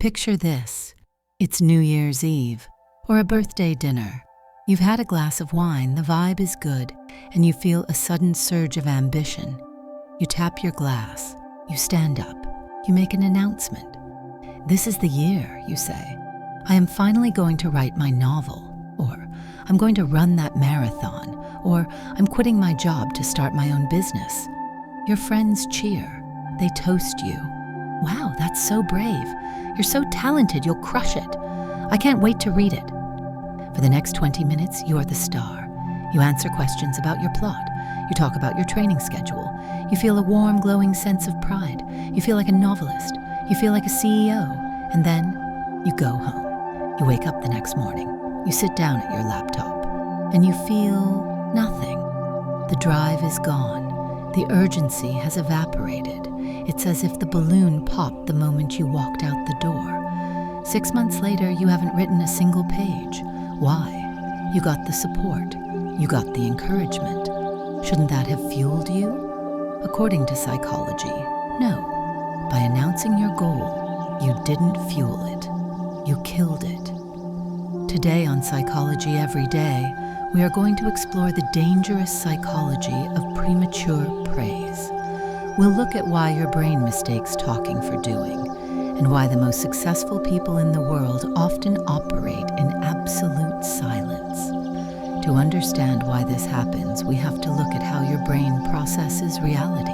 Picture this. It's New Year's Eve or a birthday dinner. You've had a glass of wine, the vibe is good, and you feel a sudden surge of ambition. You tap your glass, you stand up, you make an announcement. This is the year, you say. I am finally going to write my novel, or I'm going to run that marathon, or I'm quitting my job to start my own business. Your friends cheer, they toast you. Wow, that's so brave. You're so talented, you'll crush it. I can't wait to read it. For the next 20 minutes, you are the star. You answer questions about your plot. You talk about your training schedule. You feel a warm, glowing sense of pride. You feel like a novelist. You feel like a CEO. And then you go home. You wake up the next morning. You sit down at your laptop. And you feel nothing. The drive is gone. The urgency has evaporated. It's as if the balloon popped the moment you walked out the door. 6 months later, you haven't written a single page. Why? You got the support. You got the encouragement. Shouldn't that have fueled you? According to psychology, no. By announcing your goal, you didn't fuel it. You killed it. Today on Psychology Every Day, we are going to explore the dangerous psychology of premature praise. We'll look at why your brain mistakes talking for doing, and why the most successful people in the world often operate in absolute silence. To understand why this happens, we have to look at how your brain processes reality.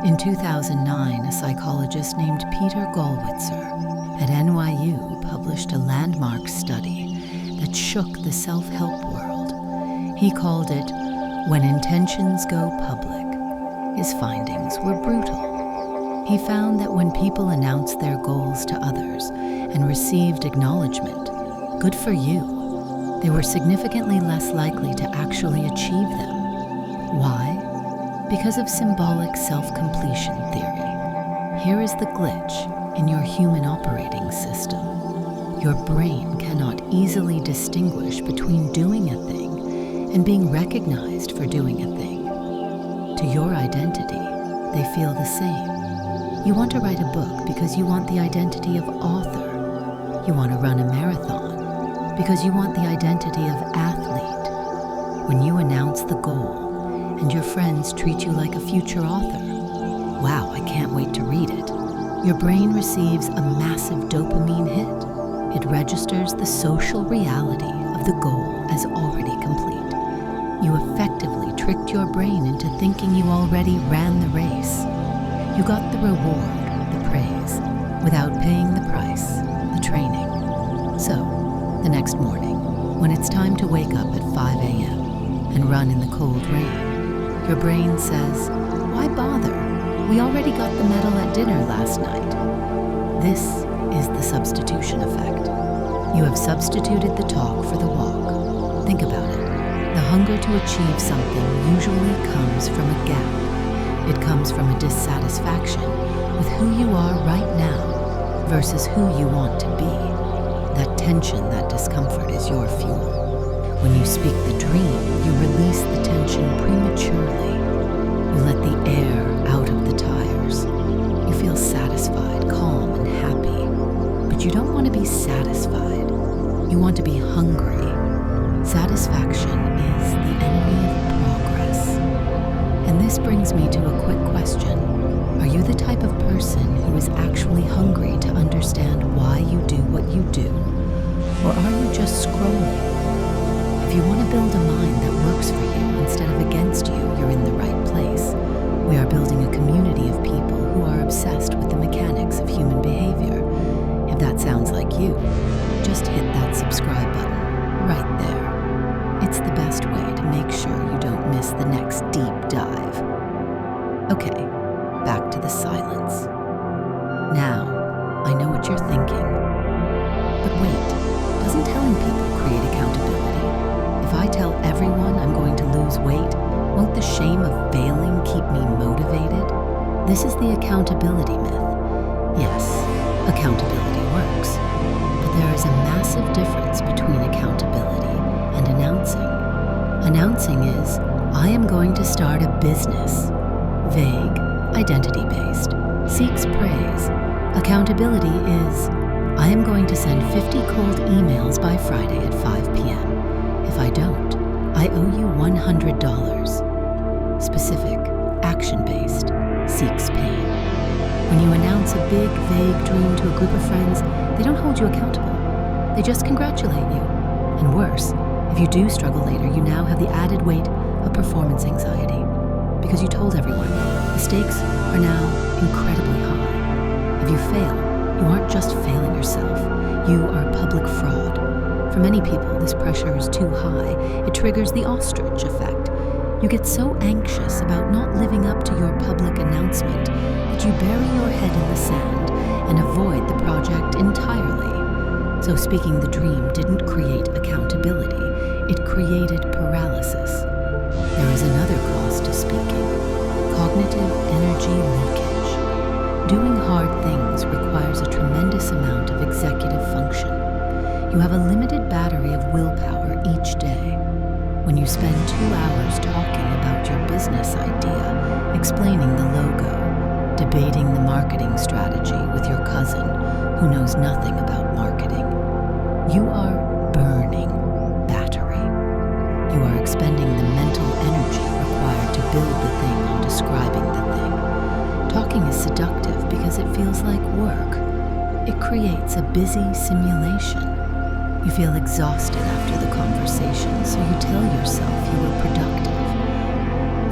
In 2009, a psychologist named Peter Gollwitzer at NYU published a landmark study that shook the self-help world. He called it, "When Intentions Go Public." His findings were brutal. He found that when people announced their goals to others and received acknowledgement, good for you, they were significantly less likely to actually achieve them. Why? Because of symbolic self-completion theory. Here is the glitch in your human operating system. Your brain cannot easily distinguish between doing a thing and being recognized for doing a thing. To your identity, they feel the same. You want to write a book because you want the identity of author. You want to run a marathon because you want the identity of athlete. When you announce the goal and your friends treat you like a future author, wow, I can't wait to read it, your brain receives a massive dopamine hit. It registers the social reality of the goal as already complete. You effectively tricked your brain into thinking you already ran the race. You got the reward, the praise, without paying the price, the training. So, the next morning, when it's time to wake up at 5 a.m. and run in the cold rain, your brain says, "Why bother? We already got the medal at dinner last night." This is the substitution effect. You have substituted the talk for the walk. Think about it. The hunger to achieve something usually comes from a gap. It comes from a dissatisfaction with who you are right now versus who you want to be. That tension, that discomfort is your fuel. When you speak the dream, you release the tension prematurely. You let the air out of the tires. You feel satisfied, calm, and happy. But you don't want to be satisfied. You want to be hungry. Satisfaction is the enemy of progress. And this brings me to a quick question. Are you the type of person who is actually hungry to understand why you do what you do? Or are you just scrolling? If you want to build a mind that works for you instead of against you, you're in the right place. We are building a community of people who are obsessed with the mechanics of human behavior. If that sounds like you, just hit that subscribe button right there. It's the best way to make sure you don't miss the next deep dive. Okay, back to the silence. Now, I know what you're thinking. But wait, doesn't telling people create accountability? If I tell everyone I'm going to lose weight, won't the shame of failing keep me motivated? This is the accountability myth. Yes, accountability works. But there is a massive difference between accountability and announcing. Announcing is, I am going to start a business. Vague, identity-based, seeks praise, Accountability is, I am going to send 50 cold emails by Friday at 5 p.m. If I don't, I owe you $100. Specific, action-based, seeks pain. When you announce a big, vague dream to a group of friends, they don't hold you accountable. They just congratulate you. And worse, if you do struggle later, you now have the added weight of performance anxiety. Because you told everyone, the stakes are now incredibly high. If you fail, you aren't just failing yourself, you are public fraud. For many people, this pressure is too high. It triggers the ostrich effect. You get so anxious about not living up to your public announcement that you bury your head in the sand and avoid the project entirely. So speaking the dream didn't create accountability, it created paralysis. There is another cost to speaking: cognitive energy leakage. Doing hard things requires a tremendous amount of executive function. You have a limited battery of willpower each day. When you spend 2 hours talking about your business idea, explaining the logo, debating the marketing strategy with your cousin who knows nothing about marketing, you are burning battery. You are expending the mental energy required to build the thing on describing the thing. Talking is seductive because it feels like work. It creates a busy simulation. You feel exhausted after the conversation, so you tell yourself you were productive.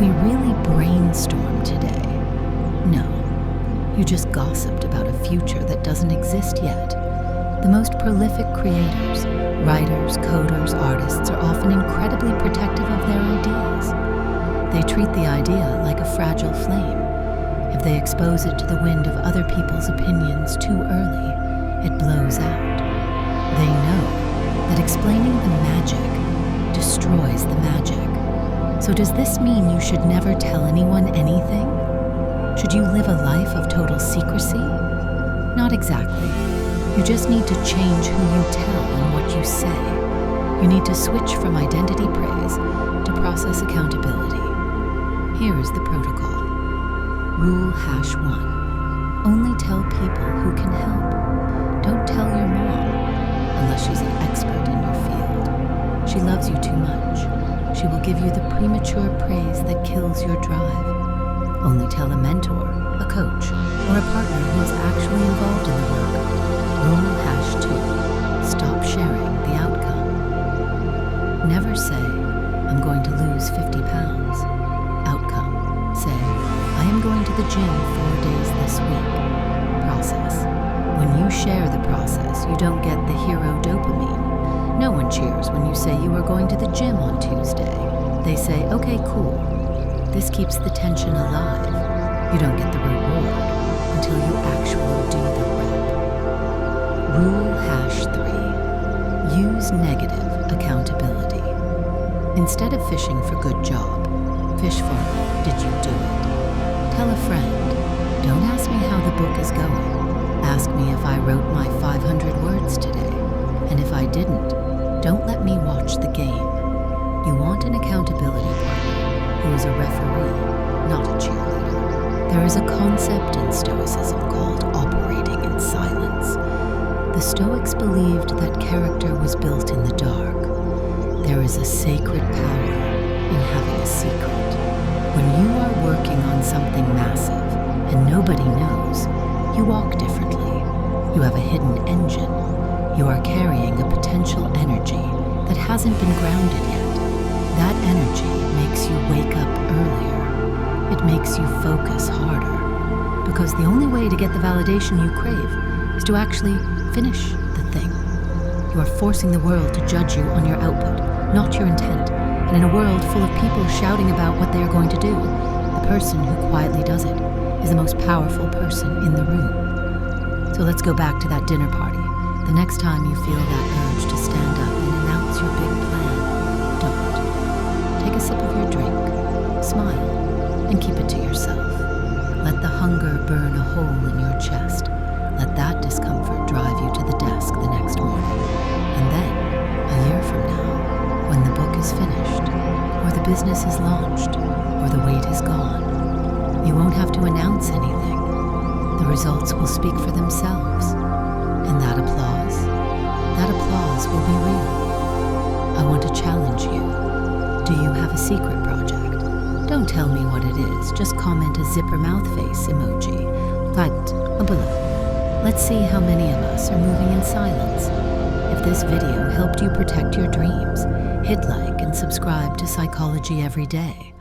We really brainstormed today. No, you just gossiped about a future that doesn't exist yet. The most prolific creators, writers, coders, artists are often incredibly protective of their ideas. They treat the idea like a fragile flame. If they expose it to the wind of other people's opinions too early, it blows out. They know that explaining the magic destroys the magic. So does this mean you should never tell anyone anything? Should you live a life of total secrecy? Not exactly. You just need to change who you tell and what you say. You need to switch from identity praise to process accountability. Here is the protocol. Rule #1. Only tell people who can help. Don't tell your mom, unless she's an expert in your field. She loves you too much. She will give you the premature praise that kills your drive. Only tell a mentor, a coach, or a partner who is actually involved in the work. Rule #2. Stop sharing the outcome. Never say, I'm going to lose 50 pounds. Outcome. Say, I am going to the gym 4 days this week. Process. When you share the process, you don't get the hero dopamine. No one cheers when you say you are going to the gym on Tuesday. They say, okay, cool. This keeps the tension alive. You don't get the reward until you actually do the rep. Rule #3. Use negative accountability. Instead of fishing for good job, fish for did you do it? Tell a friend, don't ask me how the book is going. Ask me if I wrote my 500 words today. And if I didn't, don't let me watch the game. You want an accountability partner who is a referee, not a cheerleader. There is a concept in Stoicism called operating in silence. The Stoics believed that character was built in the dark. There is a sacred power in having a secret. When you are working on something massive and nobody knows, you walk differently. You have a hidden engine. You are carrying a potential energy that hasn't been grounded yet. That energy makes you wake up earlier. It makes you focus harder. Because the only way to get the validation you crave is to actually finish the thing. You are forcing the world to judge you on your output, not your intent. And in a world full of people shouting about what they are going to do, the person who quietly does it is the most powerful person in the room. So let's go back to that dinner party. The next time you feel that urge to stand up and announce your big plan, don't. Take a sip of your drink, smile, and keep it to yourself. Let the hunger burn a hole in your chest. Let that discomfort drive you to the desk the next morning. And then, a year from now, when the book is finished, or the business is launched, or the weight is gone, you won't have to announce anything. The result results will speak for themselves. And that applause will be real. I want to challenge you. Do you have a secret project? Don't tell me what it is, just comment a zipper mouth face emoji. Like a balloon. Let's see how many of us are moving in silence. If this video helped you protect your dreams, hit like and subscribe to Psychology Every Day.